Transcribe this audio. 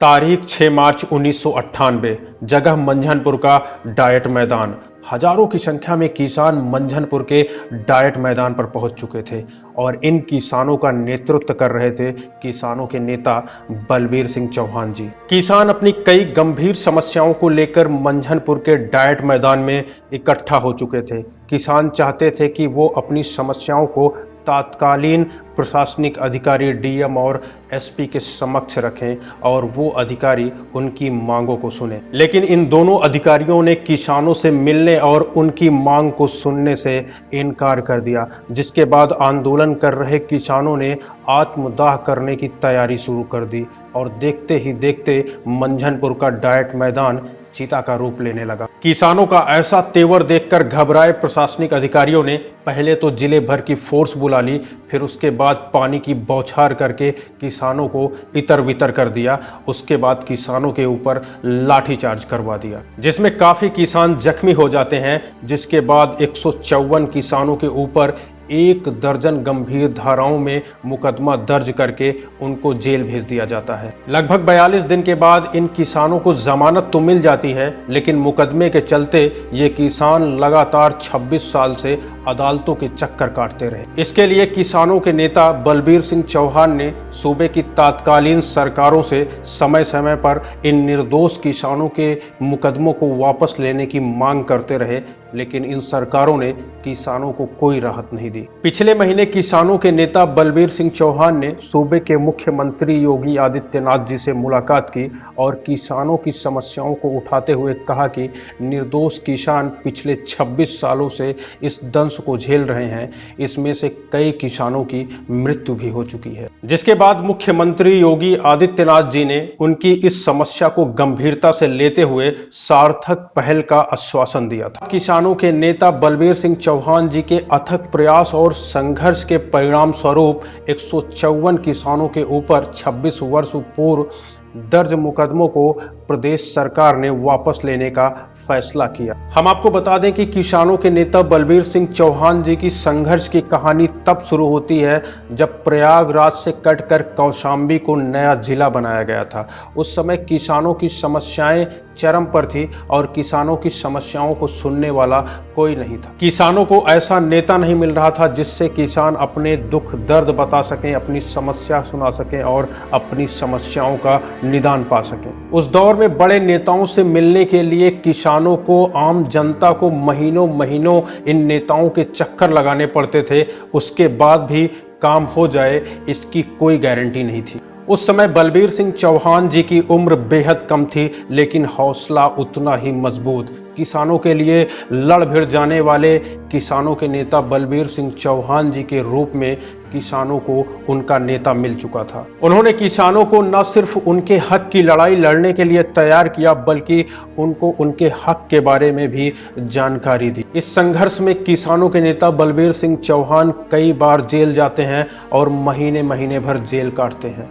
तारीख 6 मार्च 1998, जगह मंझनपुर का डाइट मैदान। हजारों की संख्या में किसान मंझनपुर के डाइट मैदान पर पहुंच चुके थे और इन किसानों का नेतृत्व कर रहे थे किसानों के नेता बलबीर सिंह चौहान जी। किसान अपनी कई गंभीर समस्याओं को लेकर मंझनपुर के डाइट मैदान में इकट्ठा हो चुके थे। किसान चाहते थे कि वो अपनी समस्याओं को तात्कालीन प्रशासनिक अधिकारी डीएम और एसपी के समक्ष रखें और वो अधिकारी उनकी मांगों को सुने। लेकिन इन दोनों अधिकारियों ने किसानों से मिलने और उनकी मांग को सुनने से इनकार कर दिया, जिसके बाद आंदोलन कर रहे किसानों ने आत्मदाह करने की तैयारी शुरू कर दी और देखते ही देखते मंझनपुर का डाइट मैदान चीता का रूप लेने लगा। किसानों का ऐसा तेवर देखकर घबराए प्रशासनिक अधिकारियों ने पहले तो जिले भर की फोर्स बुला ली, फिर उसके बाद पानी की बौछार करके किसानों को इतर बितर कर दिया। उसके बाद किसानों के ऊपर लाठीचार्ज करवा दिया, जिसमें काफी किसान जख्मी हो जाते हैं, जिसके बाद 154 किसानों के ऊपर 1 दर्जन गंभीर धाराओं में मुकदमा दर्ज करके उनको जेल भेज दिया जाता है। लगभग 42 दिन के बाद इन किसानों को जमानत तो मिल जाती है, लेकिन मुकदमे के चलते ये किसान लगातार 26 साल से अदालतों के चक्कर काटते रहे। इसके लिए किसानों के नेता बलबीर सिंह चौहान ने सूबे की तत्कालीन सरकारों से समय समय पर इन निर्दोष किसानों के मुकदमों को वापस लेने की मांग करते रहे, लेकिन इन सरकारों ने किसानों को कोई राहत नहीं दी। पिछले महीने किसानों के नेता बलबीर सिंह चौहान ने सूबे के मुख्यमंत्री योगी आदित्यनाथ जी से मुलाकात की और किसानों की समस्याओं को उठाते हुए कहा कि निर्दोष किसान पिछले 26 सालों से इस दंश को झेल रहे हैं। इसमें से कई किसानों की मृत्यु भी हो चुकी है। जिसके बाद मुख्यमंत्री योगी आदित्यनाथ जी ने उनकी इस समस्या को गंभीरता से लेते हुए सार्थक पहल का आश्वासन दिया था। किसानों के नेता बलबीर सिंह चौहान जी के अथक प्रयास और संघर्ष के परिणाम स्वरूप 154 किसानों के ऊपर 26 वर्ष पूर्व दर्ज मुकदमों को प्रदेश सरकार ने वापस लेने का फैसला किया। हम आपको बता दें कि किसानों के नेता बलबीर सिंह चौहान जी की संघर्ष की कहानी तब शुरू होती है जब प्रयागराज से कटकर कौशाम्बी को नया जिला बनाया गया था। उस समय किसानों की समस्याएं चरम पर थी और किसानों की समस्याओं को सुनने वाला कोई नहीं था। किसानों को ऐसा नेता नहीं मिल रहा था जिससे किसान अपने दुख दर्द बता सकें, अपनी समस्या सुना सकें और अपनी समस्याओं का निदान पा सकें। उस दौर में बड़े नेताओं से मिलने के लिए किसानों को, आम जनता को महीनों महीनों इन नेताओं के चक्कर लगाने पड़ते थे। उसके बाद भी काम हो जाए इसकी कोई गारंटी नहीं थी। उस समय बलबीर सिंह चौहान जी की उम्र बेहद कम थी, लेकिन हौसला उतना ही मजबूत। किसानों के लिए लड़ भिड़ जाने वाले किसानों के नेता बलबीर सिंह चौहान जी के रूप में किसानों को उनका नेता मिल चुका था। उन्होंने किसानों को न सिर्फ उनके हक की लड़ाई लड़ने के लिए तैयार किया, बल्कि उनको उनके हक के बारे में भी जानकारी दी। इस संघर्ष में किसानों के नेता बलबीर सिंह चौहान कई बार जेल जाते हैं और महीने महीने भर जेल काटते हैं।